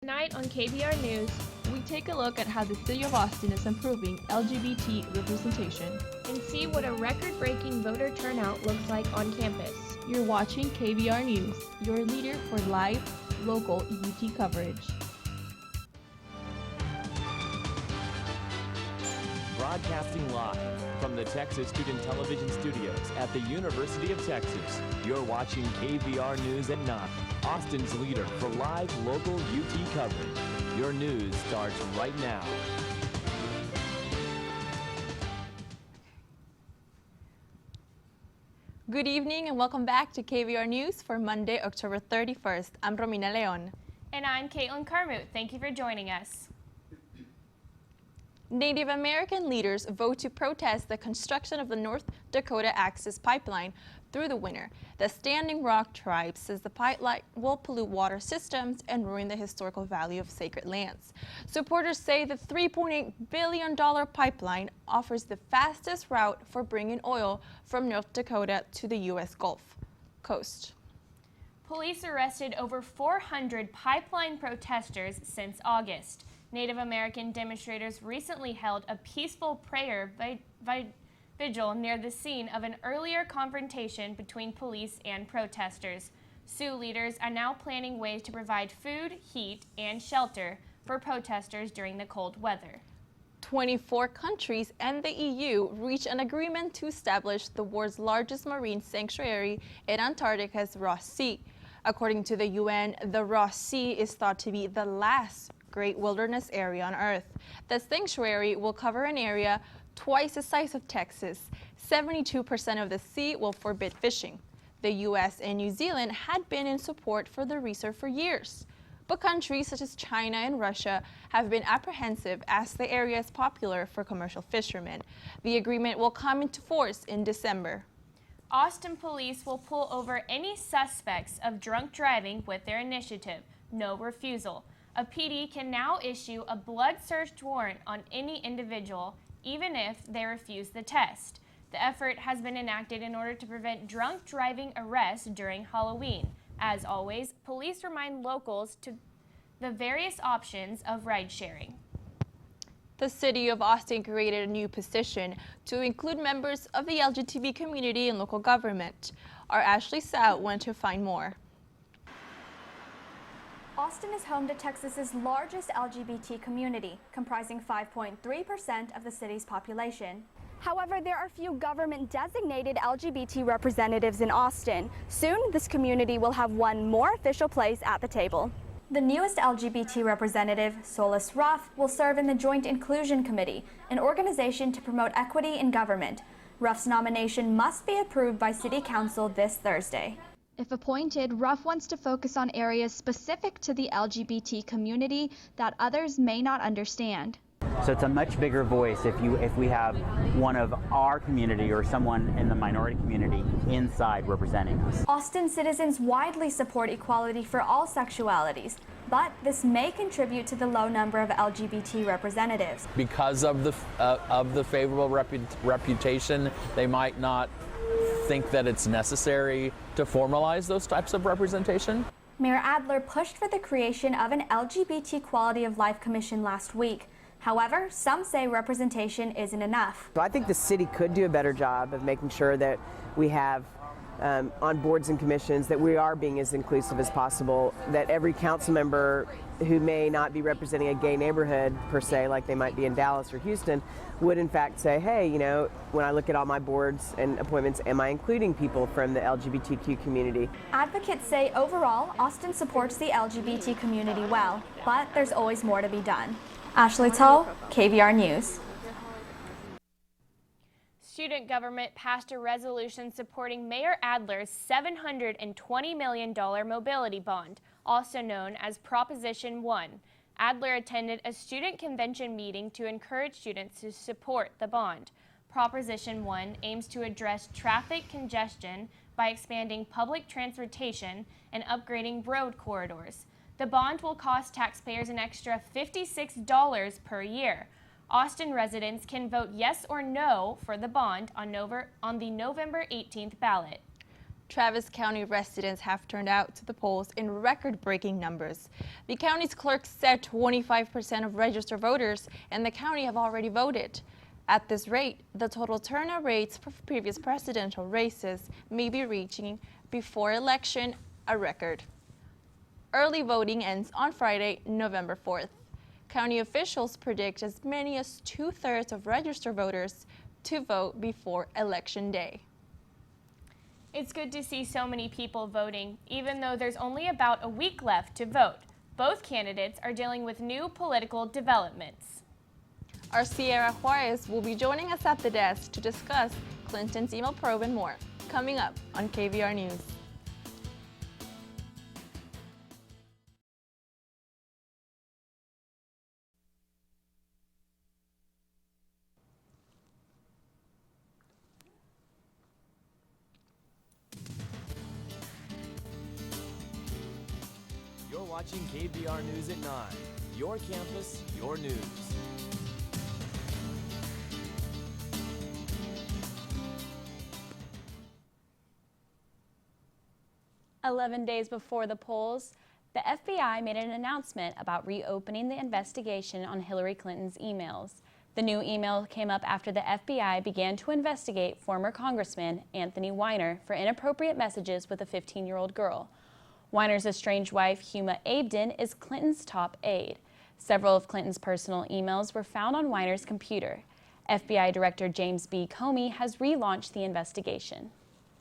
Tonight on KVR News, we take a look at how the City of Austin is improving LGBT representation and see what a record-breaking voter turnout looks like on campus. You're watching KVR News, your leader for live, local EUT coverage. Broadcasting live from the Texas Student Television Studios at the University of Texas. You're watching KVR News at 9, Austin's leader for live local UT coverage. Your news starts right now. Good evening and welcome back to KVR News for Monday, October 31st. I'm Romina Leon. And I'm Kaitlyn Karmout. Thank you for joining us. Native American leaders vote to protest the construction of the North Dakota Access Pipeline through the winter. The Standing Rock tribe says the pipeline will pollute water systems and ruin the historical value of sacred lands. Supporters say the $3.8 billion pipeline offers the fastest route for bringing oil from North Dakota to the U.S. Gulf Coast. Police arrested over 400 pipeline protesters since August. Native American demonstrators recently held a peaceful prayer vigil near the scene of an earlier confrontation between police and protesters. Sioux leaders are now planning ways to provide food, heat, and shelter for protesters during the cold weather. 24 countries and the EU reached an agreement to establish the world's largest marine sanctuary in Antarctica's Ross Sea. According to the UN, the Ross Sea is thought to be the last great wilderness area on Earth. The sanctuary will cover an area twice the size of Texas. 72% of the sea will forbid fishing. The U.S. and New Zealand had been in support for the reserve for years. But countries such as China and Russia have been apprehensive as the area is popular for commercial fishermen. The agreement will come into force in December. Austin police will pull over any suspects of drunk driving with their initiative, No Refusal. A PD can now issue a blood search warrant on any individual, even if they refuse the test. The effort has been enacted in order to prevent drunk driving arrests during Halloween. As always, police remind locals to the various options of ride sharing. The City of Austin created a new position to include members of the LGBT community in local government. Our Ashley Tsao went to find more. Austin is home to Texas's largest LGBT community, comprising 5.3% of the city's population. However, there are few government-designated LGBT representatives in Austin. Soon, this community will have one more official place at the table. The newest LGBT representative, Solis Ruff, will serve in the Joint Inclusion Committee, an organization to promote equity in government. Ruff's nomination must be approved by City Council this Thursday. If appointed, Ruff wants to focus on areas specific to the LGBT community that others may not understand. So it's a much bigger voice if we have one of our community or someone in the minority community inside representing us. Austin citizens widely support equality for all sexualities, but this may contribute to the low number of LGBT representatives. Because of the favorable reputation, they might not think that it's necessary to formalize those types of representation. Mayor Adler pushed for the creation of an LGBT Quality of Life Commission last week. However, some say representation isn't enough. I think the city could do a better job of making sure that we have on boards and commissions that we are being as inclusive as possible, that every council member who may not be representing a gay neighborhood per se, like they might be in Dallas or Houston, would in fact say, hey, you know, when I look at all my boards and appointments, am I including people from the LGBTQ community? Advocates say overall, Austin supports the LGBT community well, but there's always more to be done. Ashley Tsao, KVR News. Student government passed a resolution supporting Mayor Adler's $720 million mobility bond, also known as Proposition 1. Adler attended a student convention meeting to encourage students to support the bond. Proposition 1 aims to address traffic congestion by expanding public transportation and upgrading road corridors. The bond will cost taxpayers an extra $56 per year. Austin residents can vote yes or no for the bond on the November 18th ballot. Travis County residents have turned out to the polls in record-breaking numbers. The county's clerk said 25% of registered voters in the county have already voted. At this rate, the total turnout rates for previous presidential races may be reaching, before election, a record. Early voting ends on Friday, November 4th. County officials predict as many as 2/3 of registered voters to vote before Election Day. It's good to see so many people voting, even though there's only about a week left to vote. Both candidates are dealing with new political developments. Our Sierra Juarez will be joining us at the desk to discuss Clinton's email probe and more, coming up on KVR News. You're watching KVR News at 9. Your campus, your news. "11 days before the polls, the FBI made an announcement about reopening the investigation on Hillary Clinton's emails. The new email came up after the FBI began to investigate former Congressman Anthony Weiner for inappropriate messages with a 15-year-old girl. Weiner's estranged wife, Huma Abedin, is Clinton's top aide. Several of Clinton's personal emails were found on Weiner's computer. FBI Director James B. Comey has relaunched the investigation.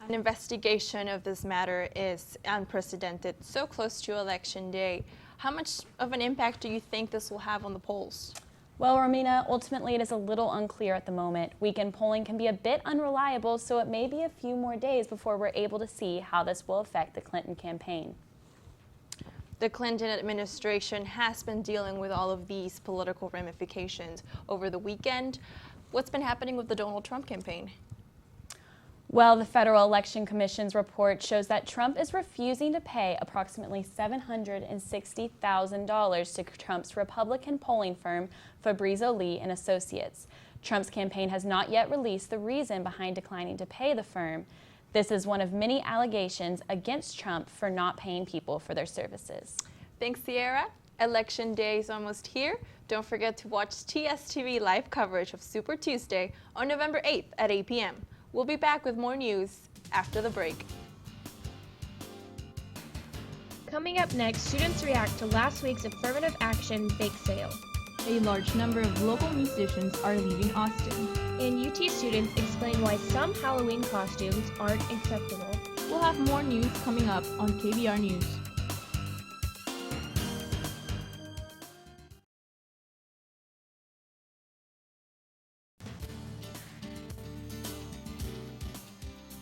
An investigation of this matter is unprecedented, so close to Election Day. How much of an impact do you think this will have on the polls? Well, Romina, ultimately it is a little unclear at the moment. Weekend polling can be a bit unreliable, so it may be a few more days before we're able to see how this will affect the Clinton campaign. The Clinton administration has been dealing with all of these political ramifications over the weekend. What's been happening with the Donald Trump campaign? Well, the Federal Election Commission's report shows that Trump is refusing to pay approximately $760,000 to Trump's Republican polling firm, Fabrizio Lee and Associates. Trump's campaign has not yet released the reason behind declining to pay the firm. This is one of many allegations against Trump for not paying people for their services. Thanks, Sierra. Election Day is almost here. Don't forget to watch TSTV live coverage of Super Tuesday on November 8th at 8 p.m. We'll be back with more news after the break. Coming up next, students react to last week's affirmative action bake sale. A large number of local musicians are leaving Austin. And UT students explain why some Halloween costumes aren't acceptable. We'll have more news coming up on KVR News.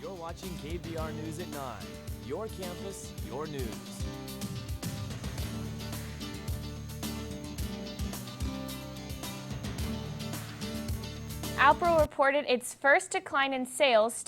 You're watching KVR News at 9. Your campus, your news. Apple reported its first decline in sales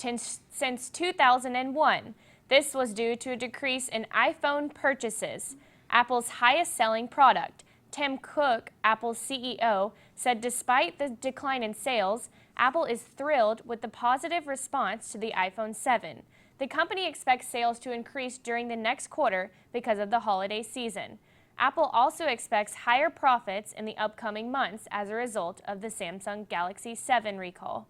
since 2001. This was due to a decrease in iPhone purchases. Apple's highest-selling product. Tim Cook, Apple's CEO, said despite the decline in sales, Apple is thrilled with the positive response to the iPhone 7. The company expects sales to increase during the next quarter because of the holiday season. Apple also expects higher profits in the upcoming months as a result of the Samsung Galaxy 7 recall.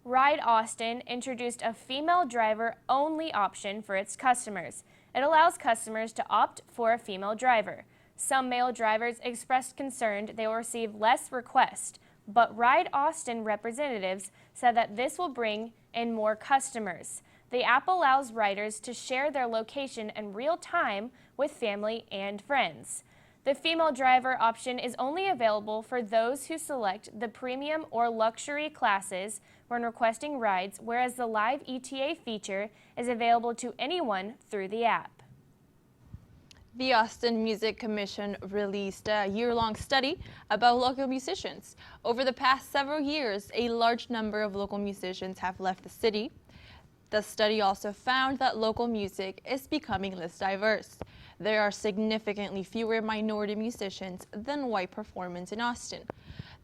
Ride Austin introduced a female driver-only option for its customers. It allows customers to opt for a female driver. Some male drivers expressed concern they will receive less requests, but Ride Austin representatives said that this will bring in more customers. The app allows riders to share their location in real time with family and friends. The female driver option is only available for those who select the premium or luxury classes when requesting rides, whereas the live ETA feature is available to anyone through the app. The Austin Music Commission released a year-long study about local musicians. Over the past several years, a large number of local musicians have left the city. The study also found that local music is becoming less diverse. There are significantly fewer minority musicians than white performers in Austin.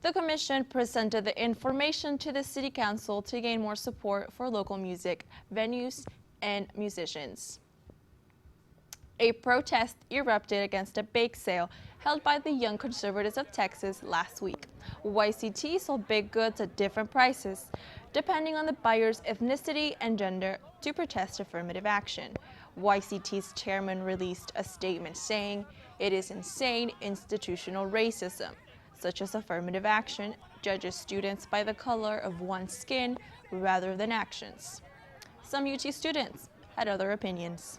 The commission presented the information to the City Council to gain more support for local music venues and musicians. A protest erupted against a bake sale held by the Young Conservatives of Texas last week. YCT sold baked goods at different prices, depending on the buyer's ethnicity and gender, to protest affirmative action. YCT's chairman released a statement saying it is insane institutional racism, such as affirmative action judges students by the color of one's skin rather than actions. Some UT students had other opinions.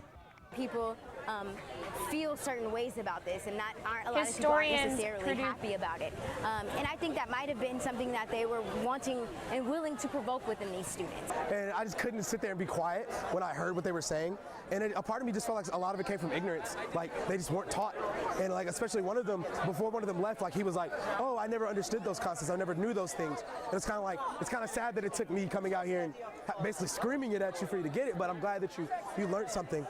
People feel certain ways about this, and not aren't a lot of people aren't necessarily happy about it. And I think that might have been something that they were wanting and willing to provoke within these students. And I just couldn't sit there and be quiet when I heard what they were saying. And a part of me just felt like a lot of it came from ignorance. Like, they just weren't taught. And like, especially one of them, before one of them left, like, he was like, oh, I never understood those concepts. I never knew those things. And it's kind of like, it's kind of sad that it took me coming out here and basically screaming it at you for you to get it, but I'm glad that you learned something.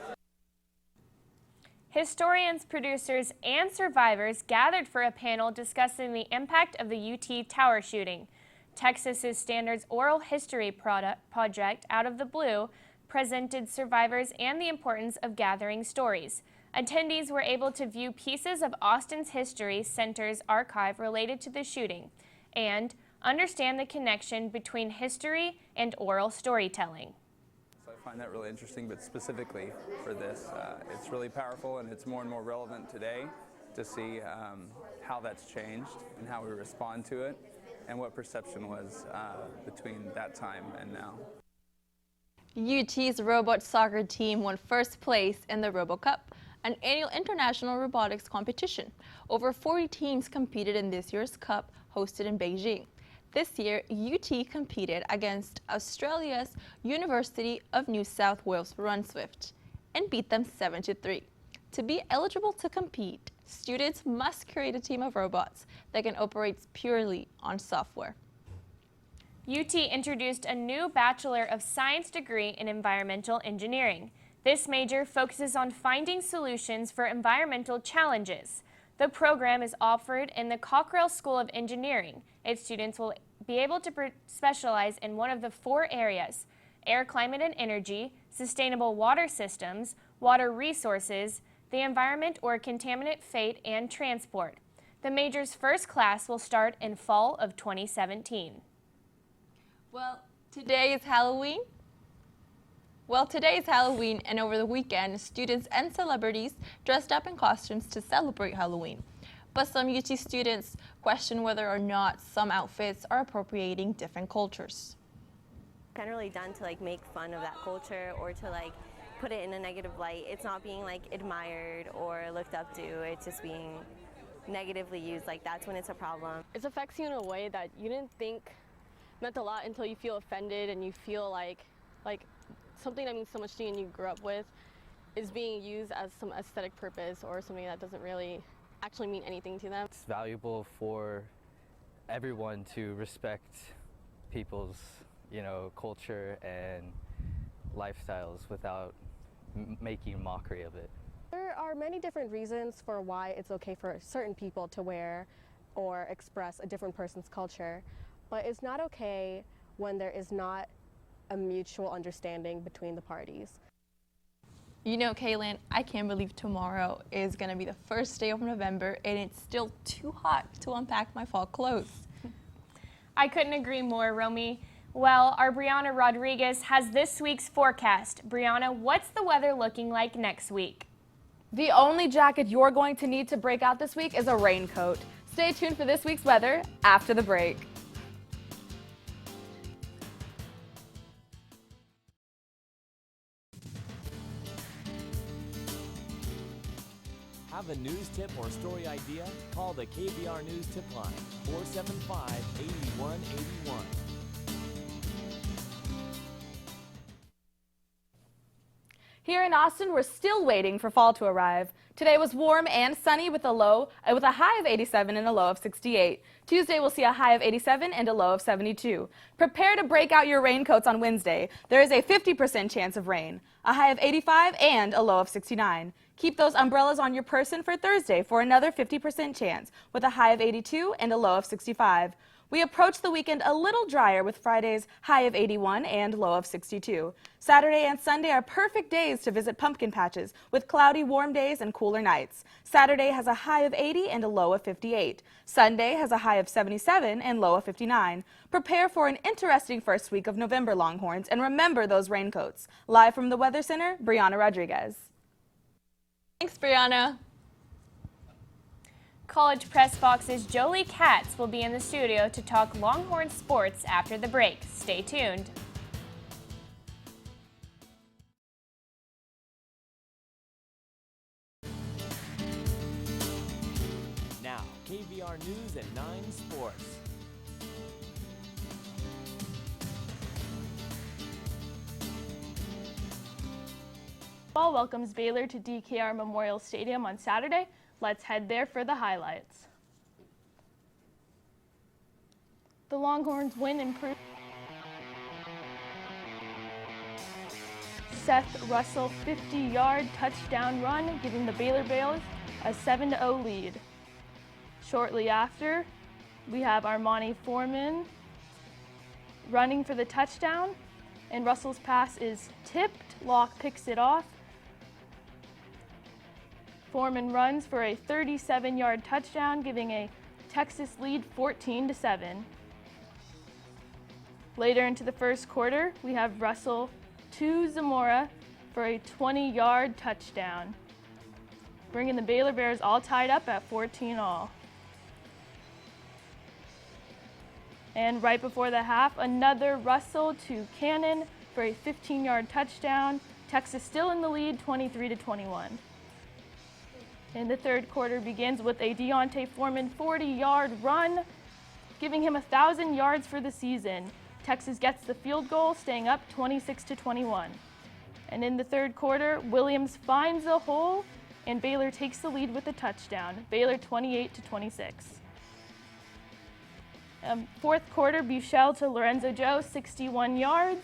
Historians, producers, and survivors gathered for a panel discussing the impact of the UT tower shooting. Texas's Standards Oral History Project, Out of the Blue, presented survivors and the importance of gathering stories. Attendees were able to view pieces of Austin's History Center's archive related to the shooting and understand the connection between history and oral storytelling. I find that really interesting, but specifically for this, it's really powerful, and it's more and more relevant today to see how that's changed and how we respond to it and what perception was between that time and now. UT's robot soccer team won first place in the RoboCup, an annual international robotics competition. Over 40 teams competed in this year's cup, hosted in Beijing. This year, UT competed against Australia's University of New South Wales Run Swift and beat them 7-3. To be eligible to compete, students must create a team of robots that can operate purely on software. UT introduced a new Bachelor of Science degree in Environmental Engineering. This major focuses on finding solutions for environmental challenges. The program is offered in the Cockrell School of Engineering. Its students will be able to specialize in one of the 4 areas: air, climate, and energy, sustainable water systems, water resources, the environment or contaminant fate, and transport. The major's first class will start in fall of 2017. Well, today is Halloween, and over the weekend, students and celebrities dressed up in costumes to celebrate Halloween. But some UT students question whether or not some outfits are appropriating different cultures. Generally done to like make fun of that culture or to like put it in a negative light. It's not being like admired or looked up to. It's just being negatively used. Like, that's when it's a problem. It affects you in a way that you didn't think meant a lot until you feel offended and you feel like something that means so much to you and you grew up with is being used as some aesthetic purpose or something that doesn't really actually mean anything to them. It's valuable for everyone to respect people's, culture and lifestyles without making a mockery of it. There are many different reasons for why it's okay for certain people to wear or express a different person's culture, but it's not okay when there is not a mutual understanding between the parties. You know, Kaitlyn, I can't believe tomorrow is going to be the first day of November and it's still too hot to unpack my fall clothes. I couldn't agree more, Romy. Well, our Brianna Rodriguez has this week's forecast. Brianna, what's the weather looking like next week? The only jacket you're going to need to break out this week is a raincoat. Stay tuned for this week's weather after the break. Have a news tip or story idea? Call the KVR News Tip Line, 475-8181. Here in Austin, we're still waiting for fall to arrive. Today was warm and sunny with a high of 87 and a low of 68. Tuesday we'll see a high of 87 and a low of 72. Prepare to break out your raincoats on Wednesday. There is a 50% chance of rain, a high of 85 and a low of 69. Keep those umbrellas on your person for Thursday for another 50% chance with a high of 82 and a low of 65. We approach the weekend a little drier with Friday's high of 81 and low of 62. Saturday and Sunday are perfect days to visit pumpkin patches with cloudy, warm days and cooler nights. Saturday has a high of 80 and a low of 58. Sunday has a high of 77 and low of 59. Prepare for an interesting first week of November, Longhorns, and remember those raincoats. Live from the Weather Center, Brianna Rodriguez. Thanks, Brianna. College Press Box's Jolie Katz will be in the studio to talk Longhorn sports after the break. Stay tuned. Now, KVR News at 9 Sports. Ball welcomes Baylor to DKR Memorial Stadium on Saturday. Let's head there for the highlights. The Longhorns win improved. Seth Russell 50-yard touchdown run, giving the Baylor Bears a 7-0 lead. Shortly after, we have Armani Foreman running for the touchdown, and Russell's pass is tipped. Locke picks it off. Foreman runs for a 37-yard touchdown, giving a Texas lead 14-7. Later into the first quarter, we have Russell to Zamora for a 20-yard touchdown, bringing the Baylor Bears all tied up at 14-all. And right before the half, another Russell to Cannon for a 15-yard touchdown. Texas still in the lead, 23-21. And the third quarter begins with a Deontay Foreman 40-yard run, giving him 1,000 yards for the season. Texas gets the field goal, staying up 26-21. And in the third quarter, Williams finds a hole, and Baylor takes the lead with a touchdown. Baylor 28-26. Fourth quarter, Buechele to Lorenzo Joe, 61 yards.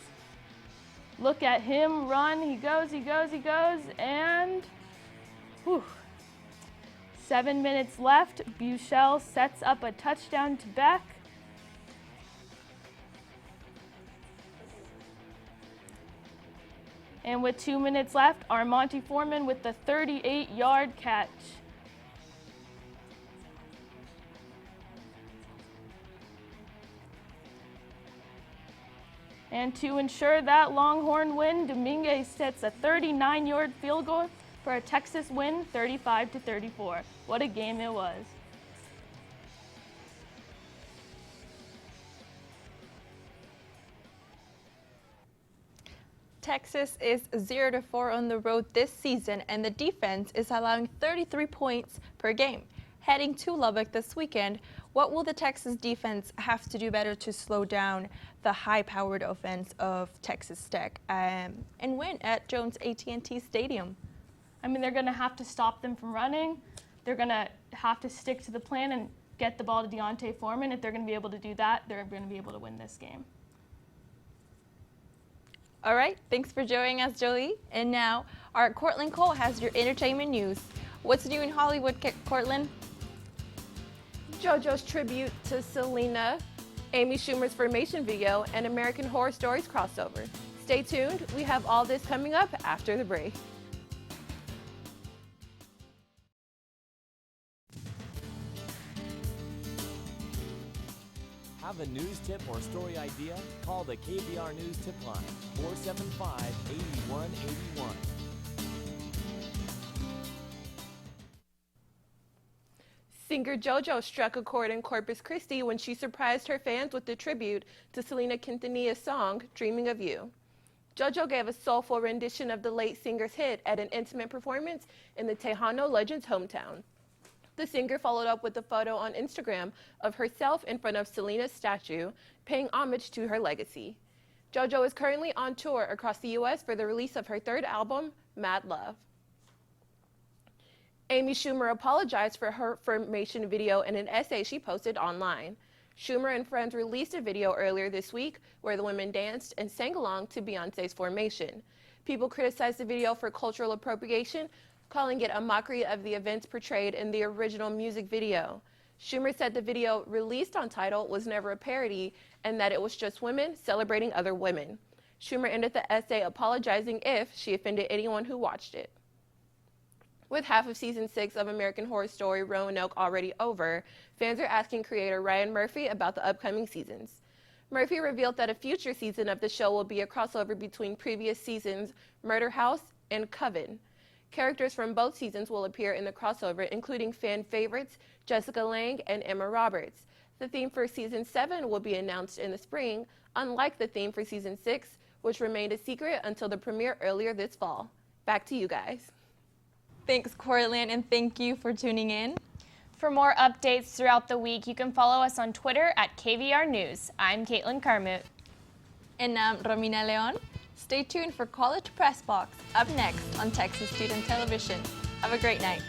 Look at him run. He goes, and whew. 7 minutes left. Buechele sets up a touchdown to Beck. And with 2 minutes left, Armonte Foreman with the 38-yard catch. And to ensure that Longhorn win, Dominguez sets a 39-yard field goal for a Texas win, 35-34. What a game it was. Texas is 0-4 on the road this season, and the defense is allowing 33 points per game. Heading to Lubbock this weekend, what will the Texas defense have to do better to slow down the high-powered offense of Texas Tech and win at Jones AT&T Stadium? I mean, they're going to have to stop them from running. They're going to have to stick to the plan and get the ball to Deontay Foreman. If they're going to be able to do that, they're going to be able to win this game. All right, thanks for joining us, Jolie. And now, our Khortlyn Cole has your entertainment news. What's new in Hollywood, Khortlyn? JoJo's tribute to Selena, Amy Schumer's Formation video, and American Horror Stories crossover. Stay tuned. We have all this coming up after the break. Have a news tip or story idea? Call the KVR News Tip Line, 475-8181. Singer JoJo struck a chord in Corpus Christi when she surprised her fans with a tribute to Selena Quintanilla's song, Dreaming of You. JoJo gave a soulful rendition of the late singer's hit at an intimate performance in the Tejano legend's hometown. The singer followed up with a photo on Instagram of herself in front of Selena's statue, paying homage to her legacy. JoJo is currently on tour across the U.S. for the release of her third album, Mad Love. Amy Schumer apologized for her Formation video in an essay she posted online. Schumer and friends released a video earlier this week where the women danced and sang along to Beyoncé's Formation. People criticized the video for cultural appropriation, calling it a mockery of the events portrayed in the original music video. Schumer said the video released on Tidal was never a parody and that it was just women celebrating other women. Schumer ended the essay apologizing if she offended anyone who watched it. With half of season 6 of American Horror Story Roanoke already over, fans are asking creator Ryan Murphy about the upcoming seasons. Murphy revealed that a future season of the show will be a crossover between previous seasons Murder House and Coven. Characters from both seasons will appear in the crossover, including fan favorites Jessica Lange and Emma Roberts. The theme for season 7 will be announced in the spring, unlike the theme for season 6, which remained a secret until the premiere earlier this fall. Back to you guys. Thanks, Khortlyn, and thank you for tuning in. For more updates throughout the week, you can follow us on Twitter at KVR News. I'm Kaitlyn Karmout. And I'm Romina Leon. Stay tuned for College Press Box up next on Texas Student Television. Have a great night.